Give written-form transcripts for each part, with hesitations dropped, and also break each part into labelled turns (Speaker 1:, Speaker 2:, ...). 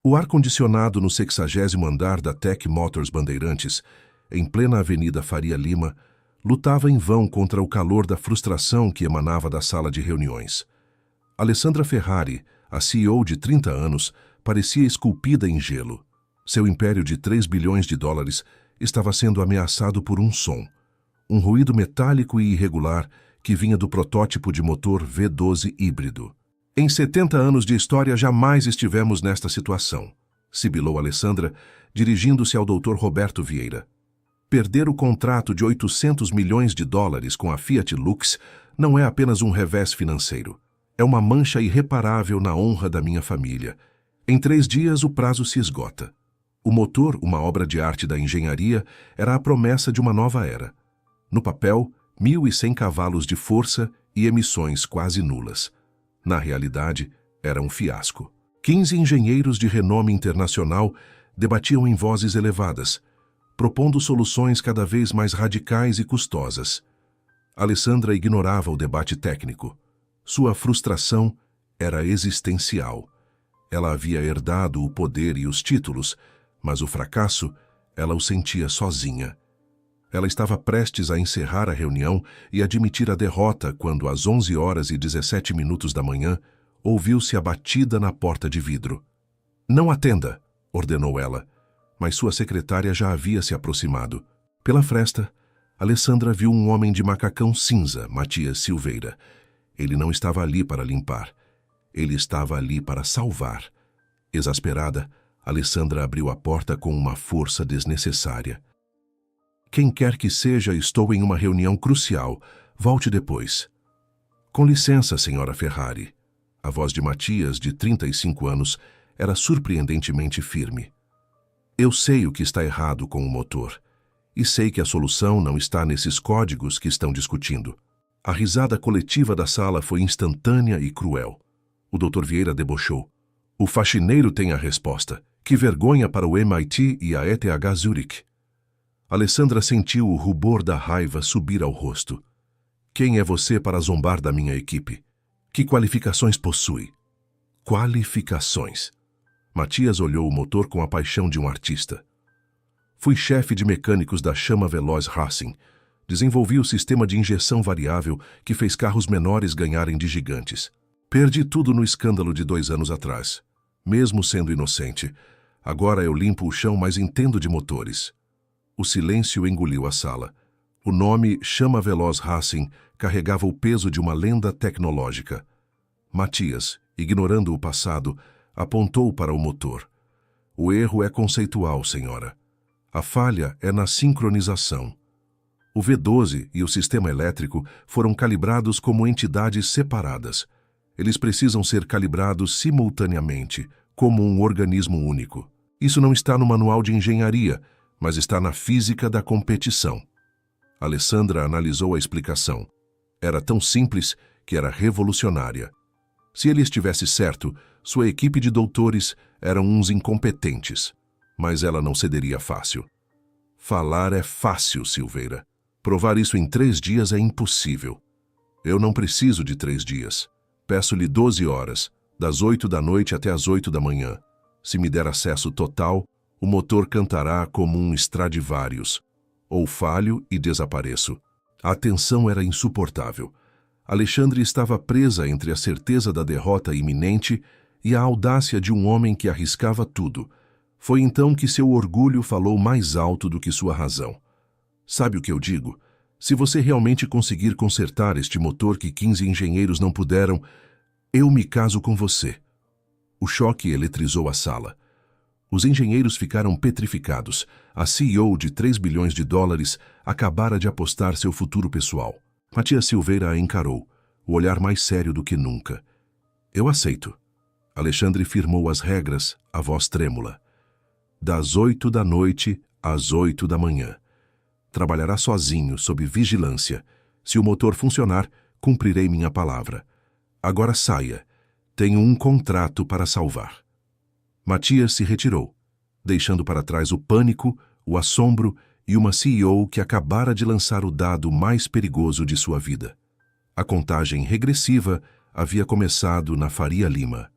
Speaker 1: O ar-condicionado no 60º andar da Tech Motors Bandeirantes, em plena Avenida Faria Lima, lutava em vão contra o calor da frustração que emanava da sala de reuniões. Alessandra Ferrari, a CEO de 30 anos, parecia esculpida em gelo. Seu império de 3 bilhões de dólares estava sendo ameaçado por um som, um ruído metálico e irregular que vinha do protótipo de motor V12 híbrido. Em 70 anos de história jamais estivemos nesta situação, sibilou Alessandra, dirigindo-se ao Dr. Roberto Vieira. Perder o contrato de 800 milhões de dólares com a Fiat Lux não é apenas um revés financeiro. É uma mancha irreparável na honra da minha família. Em 3 dias o prazo se esgota. O motor, uma obra de arte da engenharia, era a promessa de uma nova era. No papel, 1.100 cavalos de força e emissões quase nulas. Na realidade, era um fiasco. 15 engenheiros de renome internacional debatiam em vozes elevadas, propondo soluções cada vez mais radicais e custosas. Alessandra ignorava o debate técnico. Sua frustração era existencial. Ela havia herdado o poder e os títulos, mas o fracasso, ela o sentia sozinha. Ela estava prestes a encerrar a reunião e admitir a derrota quando, às 11h17 da manhã, ouviu-se a batida na porta de vidro. "Não atenda", ordenou ela, mas sua secretária já havia se aproximado. Pela fresta, Alessandra viu um homem de macacão cinza, Matias Silveira. Ele não estava ali para limpar. Ele estava ali para salvar. Exasperada, Alessandra abriu a porta com uma força desnecessária. "Quem quer que seja, estou em uma reunião crucial. Volte depois." "Com licença, senhora Ferrari." A voz de Matias, de 35 anos, era surpreendentemente firme. "Eu sei o que está errado com o motor. E sei que a solução não está nesses códigos que estão discutindo." A risada coletiva da sala foi instantânea e cruel. O Dr. Vieira debochou. "O faxineiro tem a resposta. Que vergonha para o MIT e a ETH Zurich." Alessandra sentiu o rubor da raiva subir ao rosto. "Quem é você para zombar da minha equipe? Que qualificações possui?" "Qualificações?" Matias olhou o motor com a paixão de um artista. "Fui chefe de mecânicos da Chama Veloz Racing. Desenvolvi o sistema de injeção variável que fez carros menores ganharem de gigantes. Perdi tudo no escândalo de 2 anos atrás. Mesmo sendo inocente, agora eu limpo o chão, mas entendo de motores." O silêncio engoliu a sala. O nome Chama Veloz Racing carregava o peso de uma lenda tecnológica. Matias, ignorando o passado, apontou para o motor. "O erro é conceitual, senhora. A falha é na sincronização. O V12 e o sistema elétrico foram calibrados como entidades separadas. Eles precisam ser calibrados simultaneamente, como um organismo único. Isso não está no manual de engenharia, mas está na física da competição." Alessandra analisou a explicação. Era tão simples que era revolucionária. Se ele estivesse certo, sua equipe de doutores eram uns incompetentes. Mas ela não cederia fácil. "Falar é fácil, Silveira. Provar isso em 3 dias é impossível." "Eu não preciso de 3 dias. Peço-lhe 12 horas, das 8 da noite até as 8 da manhã. Se me der acesso total, o motor cantará como um Stradivarius. Ou falho e desapareço." A tensão era insuportável. Alexandre estava presa entre a certeza da derrota iminente e a audácia de um homem que arriscava tudo. Foi então que seu orgulho falou mais alto do que sua razão. "Sabe o que eu digo? Se você realmente conseguir consertar este motor que 15 engenheiros não puderam, eu me caso com você." O choque eletrizou a sala. Os engenheiros ficaram petrificados. A CEO de 3 bilhões de dólares acabara de apostar seu futuro pessoal. Matias Silveira a encarou, o olhar mais sério do que nunca. "Eu aceito." Alexandre firmou as regras, a voz trêmula. "Das 8 da noite às 8 da manhã. Trabalhará sozinho, sob vigilância. Se o motor funcionar, cumprirei minha palavra. Agora saia. Tenho um contrato para salvar." Matias se retirou, deixando para trás o pânico, o assombro e uma CEO que acabara de lançar o dado mais perigoso de sua vida. A contagem regressiva havia começado na Faria Lima.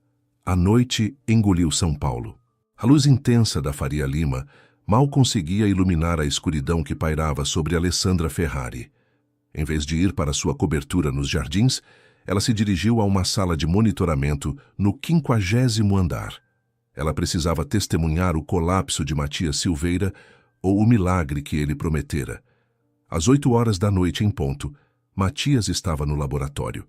Speaker 1: A noite engoliu São Paulo. A luz intensa da Faria Lima mal conseguia iluminar a escuridão que pairava sobre Alessandra Ferrari. Em vez de ir para sua cobertura nos jardins, ela se dirigiu a uma sala de monitoramento no 50º andar. Ela precisava testemunhar o colapso de Matias Silveira ou o milagre que ele prometera. Às 8 horas da noite em ponto, Matias estava no laboratório.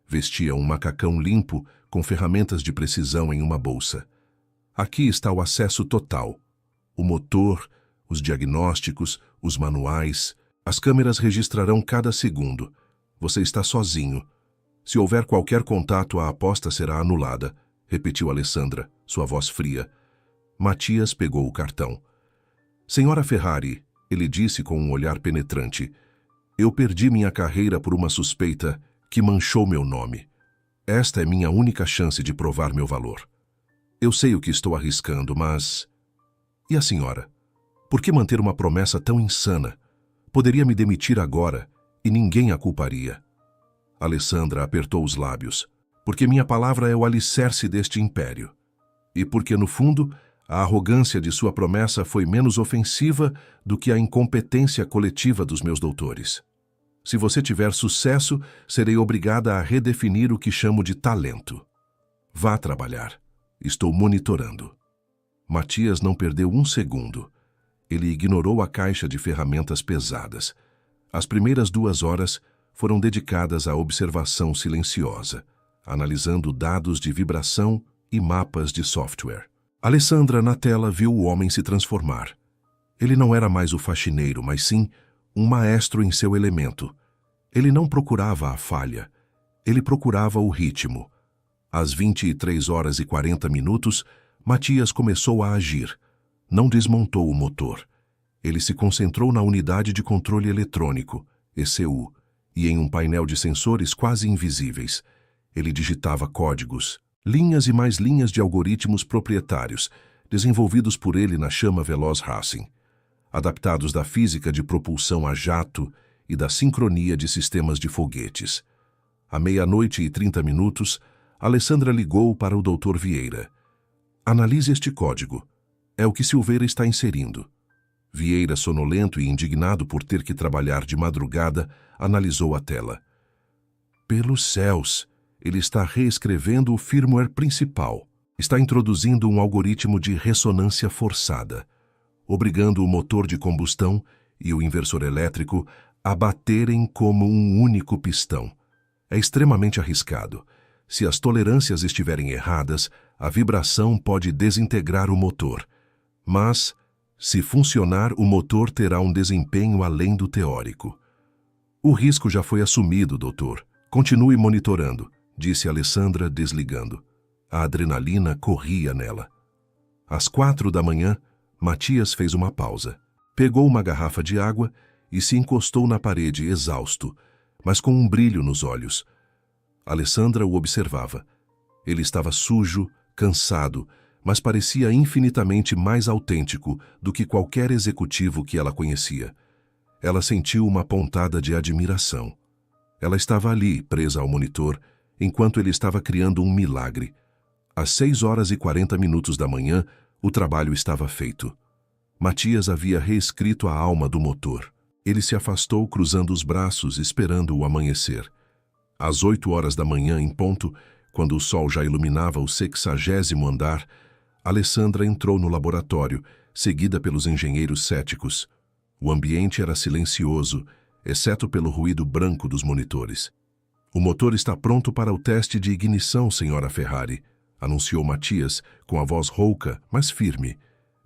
Speaker 1: Vestia um macacão limpo com ferramentas de precisão em uma bolsa. Aqui está o acesso total. O motor, os diagnósticos, os manuais. As câmeras registrarão cada segundo. Você está sozinho. Se houver qualquer contato, a aposta será anulada, repetiu Alessandra, sua voz fria. Matias pegou o cartão. Senhora Ferrari, ele disse com um olhar penetrante, eu perdi minha carreira por uma suspeita que manchou meu nome. Esta é minha única chance de provar meu valor. Eu sei o que estou arriscando, mas... E a senhora? Por que manter uma promessa tão insana? Poderia me demitir agora e ninguém a culparia. Alessandra apertou os lábios. Porque minha palavra é o alicerce deste império. E porque, no fundo, a arrogância de sua promessa foi menos ofensiva do que a incompetência coletiva dos meus doutores. Se você tiver sucesso, serei obrigada a redefinir o que chamo de talento. Vá trabalhar. Estou monitorando. Matias não perdeu um segundo. Ele ignorou a caixa de ferramentas pesadas. As primeiras 2 horas foram dedicadas à observação silenciosa, analisando dados de vibração e mapas de software. Alessandra, na tela, viu o homem se transformar. Ele não era mais o faxineiro, mas sim um maestro em seu elemento. Ele não procurava a falha. Ele procurava o ritmo. Às 23h40, Matias começou a agir. Não desmontou o motor. Ele se concentrou na unidade de controle eletrônico, ECU, e em um painel de sensores quase invisíveis. Ele digitava códigos, linhas e mais linhas de algoritmos proprietários, desenvolvidos por ele na chama veloz Racing, adaptados da física de propulsão a jato e da sincronia de sistemas de foguetes. À 00:30, Alessandra ligou para o Dr. Vieira. Analise este código. É o que Silveira está inserindo. Vieira, sonolento e indignado por ter que trabalhar de madrugada, analisou a tela. Pelos céus, ele está reescrevendo o firmware principal. Está introduzindo um algoritmo de ressonância forçada, obrigando o motor de combustão e o inversor elétrico a baterem como um único pistão. É extremamente arriscado. Se as tolerâncias estiverem erradas, a vibração pode desintegrar o motor. Mas, se funcionar, o motor terá um desempenho além do teórico. O risco já foi assumido, doutor. Continue monitorando, disse Alessandra, desligando. A adrenalina corria nela. Às 4 da manhã, Matias fez uma pausa. Pegou uma garrafa de água e se encostou na parede, exausto, mas com um brilho nos olhos. Alessandra o observava. Ele estava sujo, cansado, mas parecia infinitamente mais autêntico do que qualquer executivo que ela conhecia. Ela sentiu uma pontada de admiração. Ela estava ali, presa ao monitor, enquanto ele estava criando um milagre. Às 6h40 da manhã, o trabalho estava feito. Matias havia reescrito a alma do motor. Ele se afastou cruzando os braços, esperando o amanhecer. Às 8 horas da manhã, em ponto, quando o sol já iluminava o 60º andar, Alessandra entrou no laboratório, seguida pelos engenheiros céticos. O ambiente era silencioso, exceto pelo ruído branco dos monitores. O motor está pronto para o teste de ignição, senhora Ferrari, anunciou Matias, com a voz rouca, mas firme.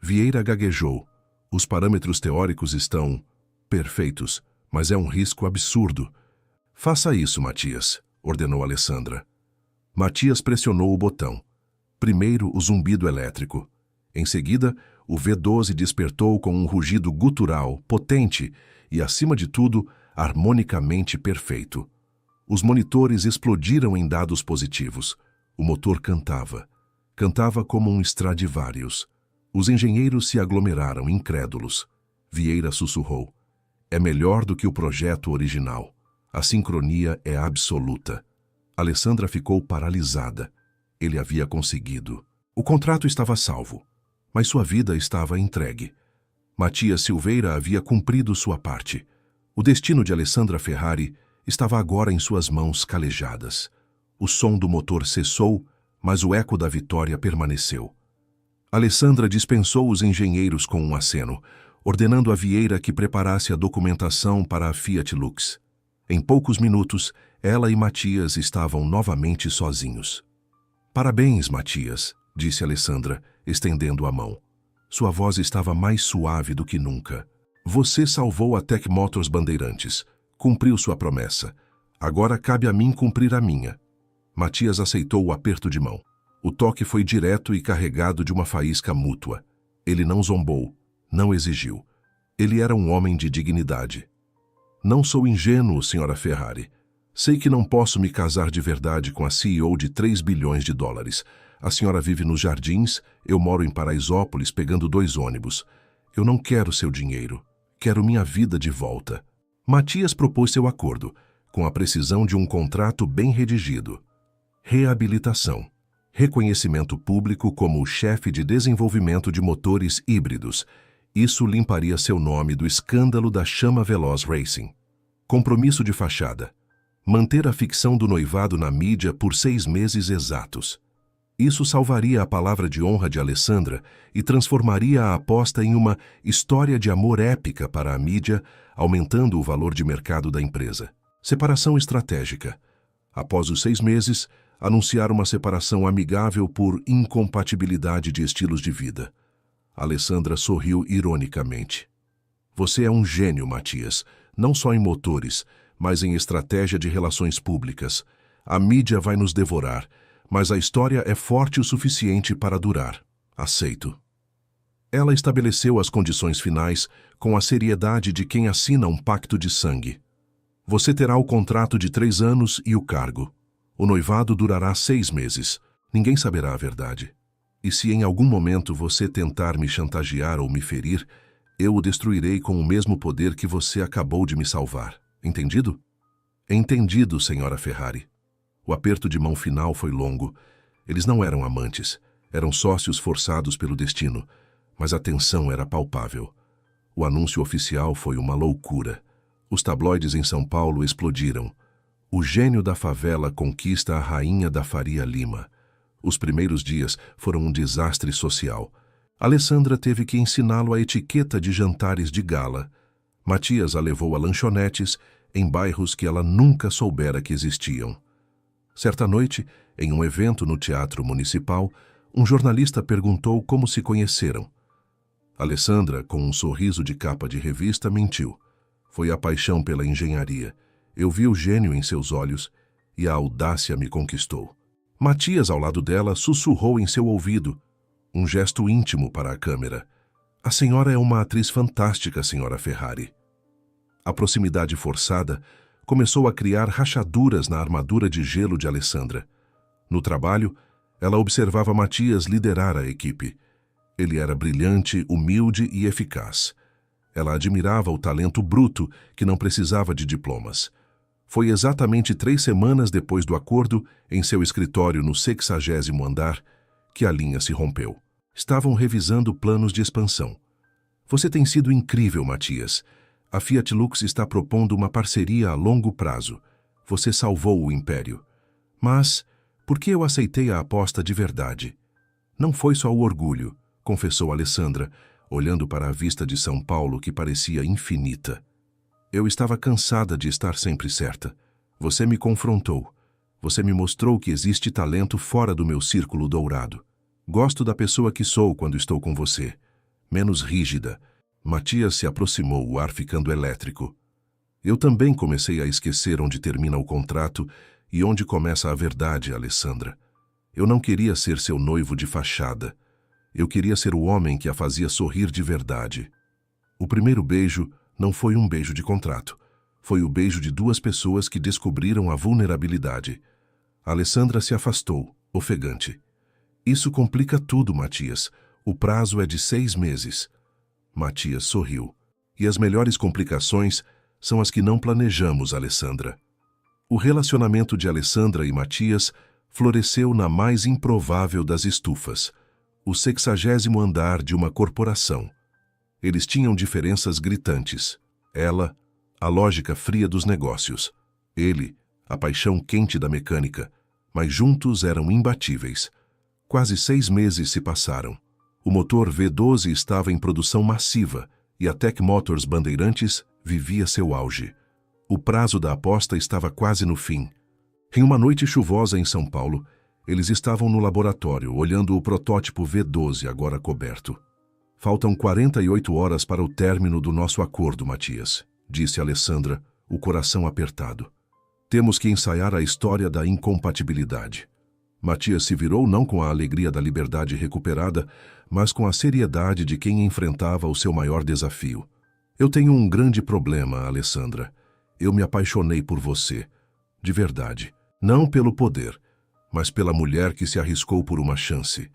Speaker 1: Vieira gaguejou. Os parâmetros teóricos estão perfeitos, mas é um risco absurdo. Faça isso, Matias, ordenou Alessandra. Matias pressionou o botão. Primeiro, o zumbido elétrico. Em seguida, o V12 despertou com um rugido gutural, potente e, acima de tudo, harmonicamente perfeito. Os monitores explodiram em dados positivos. O motor cantava. Cantava como um Stradivarius. Os engenheiros se aglomeraram, incrédulos. Vieira sussurrou. É melhor do que o projeto original. A sincronia é absoluta. Alessandra ficou paralisada. Ele havia conseguido. O contrato estava salvo. Mas sua vida estava entregue. Matias Silveira havia cumprido sua parte. O destino de Alessandra Ferrari estava agora em suas mãos calejadas. O som do motor cessou, mas o eco da vitória permaneceu. Alessandra dispensou os engenheiros com um aceno, ordenando a Vieira que preparasse a documentação para a Fiat Lux. Em poucos minutos, ela e Matias estavam novamente sozinhos. "Parabéns, Matias", disse Alessandra, estendendo a mão. Sua voz estava mais suave do que nunca. "Você salvou a Tech Motors Bandeirantes. Cumpriu sua promessa. Agora cabe a mim cumprir a minha." Matias aceitou o aperto de mão. O toque foi direto e carregado de uma faísca mútua. Ele não zombou, não exigiu. Ele era um homem de dignidade. "Não sou ingênuo, senhora Ferrari. Sei que não posso me casar de verdade com a CEO de 3 bilhões de dólares. A senhora vive nos Jardins, eu moro em Paraisópolis pegando 2 ônibus. Eu não quero seu dinheiro. Quero minha vida de volta." Matias propôs seu acordo, com a precisão de um contrato bem redigido. Reabilitação. Reconhecimento público como o chefe de desenvolvimento de motores híbridos. Isso limparia seu nome do escândalo da Chama Veloz Racing. Compromisso de fachada. Manter a ficção do noivado na mídia por 6 meses exatos. Isso salvaria a palavra de honra de Alessandra e transformaria a aposta em uma história de amor épica para a mídia, aumentando o valor de mercado da empresa. Separação estratégica. Após os 6 meses, anunciar uma separação amigável por incompatibilidade de estilos de vida. Alessandra sorriu ironicamente. "Você é um gênio, Matias, não só em motores, mas em estratégia de relações públicas. A mídia vai nos devorar, mas a história é forte o suficiente para durar. Aceito." Ela estabeleceu as condições finais com a seriedade de quem assina um pacto de sangue. "Você terá o contrato de 3 anos e o cargo. O noivado durará 6 meses. Ninguém saberá a verdade. E se em algum momento você tentar me chantagear ou me ferir, eu o destruirei com o mesmo poder que você acabou de me salvar. Entendido?" "Entendido, senhora Ferrari." O aperto de mão final foi longo. Eles não eram amantes, eram sócios forçados pelo destino, mas a tensão era palpável. O anúncio oficial foi uma loucura. Os tabloides em São Paulo explodiram. O gênio da favela conquista a rainha da Faria Lima. Os primeiros dias foram um desastre social. Alessandra teve que ensiná-lo a etiqueta de jantares de gala. Matias a levou a lanchonetes em bairros que ela nunca soubera que existiam. Certa noite, em um evento no Teatro Municipal, um jornalista perguntou como se conheceram. Alessandra, com um sorriso de capa de revista, mentiu. "Foi a paixão pela engenharia. Eu vi o gênio em seus olhos e a audácia me conquistou." Matias, ao lado dela, sussurrou em seu ouvido, um gesto íntimo para a câmera. "A senhora é uma atriz fantástica, senhora Ferrari." A proximidade forçada começou a criar rachaduras na armadura de gelo de Alessandra. No trabalho, ela observava Matias liderar a equipe. Ele era brilhante, humilde e eficaz. Ela admirava o talento bruto que não precisava de diplomas. Foi exatamente 3 semanas depois do acordo, em seu escritório no 60º andar, que a linha se rompeu. Estavam revisando planos de expansão. "Você tem sido incrível, Matias. A Fiat Lux está propondo uma parceria a longo prazo. Você salvou o império. Mas por que eu aceitei a aposta de verdade? Não foi só o orgulho", confessou Alessandra, olhando para a vista de São Paulo que parecia infinita. "Eu estava cansada de estar sempre certa. Você me confrontou. Você me mostrou que existe talento fora do meu círculo dourado. Gosto da pessoa que sou quando estou com você. Menos rígida." Matias se aproximou, o ar ficando elétrico. "Eu também comecei a esquecer onde termina o contrato e onde começa a verdade, Alessandra. Eu não queria ser seu noivo de fachada. Eu queria ser o homem que a fazia sorrir de verdade." O primeiro beijo não foi um beijo de contrato. Foi o beijo de 2 pessoas que descobriram a vulnerabilidade. Alessandra se afastou, ofegante. "Isso complica tudo, Matias. O prazo é de 6 meses. Matias sorriu. "E as melhores complicações são as que não planejamos, Alessandra." O relacionamento de Alessandra e Matias floresceu na mais improvável das estufas. o 60º andar de uma corporação. Eles tinham diferenças gritantes. Ela, a lógica fria dos negócios. Ele, a paixão quente da mecânica. Mas juntos eram imbatíveis. Quase 6 meses se passaram. O motor V12 estava em produção massiva e a Tech Motors Bandeirantes vivia seu auge. O prazo da aposta estava quase no fim. Em uma noite chuvosa em São Paulo, eles estavam no laboratório, olhando o protótipo V12 agora coberto. Faltam 48 horas para o término do nosso acordo, Matias, disse Alessandra, o coração apertado. Temos que ensaiar a história da incompatibilidade. Matias se virou não com a alegria da liberdade recuperada, mas com a seriedade de quem enfrentava o seu maior desafio. Eu tenho um grande problema, Alessandra. Eu me apaixonei por você. De verdade. Não pelo poder, mas pela mulher que se arriscou por uma chance.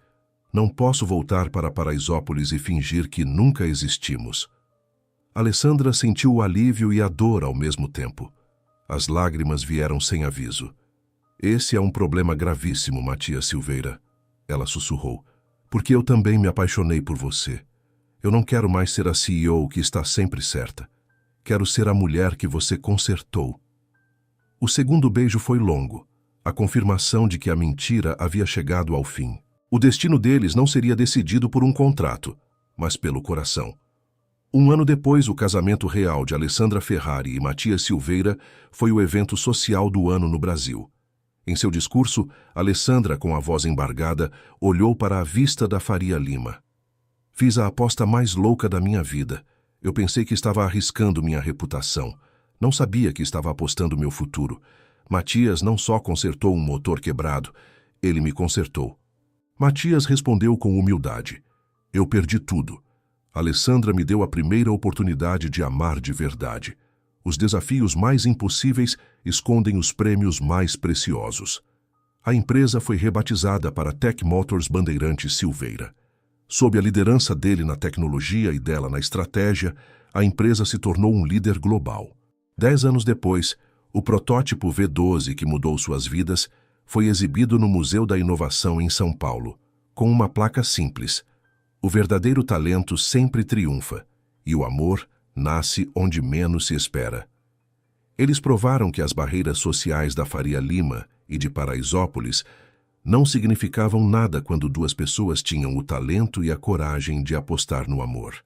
Speaker 1: Não posso voltar para Paraisópolis e fingir que nunca existimos. Alessandra sentiu o alívio e a dor ao mesmo tempo. As lágrimas vieram sem aviso. Esse é um problema gravíssimo, Matias Silveira. Ela sussurrou. Porque eu também me apaixonei por você. Eu não quero mais ser a CEO que está sempre certa. Quero ser a mulher que você consertou. O segundo beijo foi longo, a confirmação de que a mentira havia chegado ao fim. O destino deles não seria decidido por um contrato, mas pelo coração. 1 ano depois, o casamento real de Alessandra Ferrari e Matias Silveira foi o evento social do ano no Brasil. Em seu discurso, Alessandra, com a voz embargada, olhou para a vista da Faria Lima. Fiz a aposta mais louca da minha vida. Eu pensei que estava arriscando minha reputação. Não sabia que estava apostando meu futuro. Matias não só consertou um motor quebrado, ele me consertou. Matias respondeu com humildade. Eu perdi tudo. Alessandra me deu a primeira oportunidade de amar de verdade. Os desafios mais impossíveis escondem os prêmios mais preciosos. A empresa foi rebatizada para Tech Motors Bandeirantes Silveira. Sob a liderança dele na tecnologia e dela na estratégia, a empresa se tornou um líder global. 10 anos depois, o protótipo V12 que mudou suas vidas foi exibido no Museu da Inovação em São Paulo, com uma placa simples. O verdadeiro talento sempre triunfa, e o amor nasce onde menos se espera. Eles provaram que as barreiras sociais da Faria Lima e de Paraisópolis não significavam nada quando 2 pessoas tinham o talento e a coragem de apostar no amor.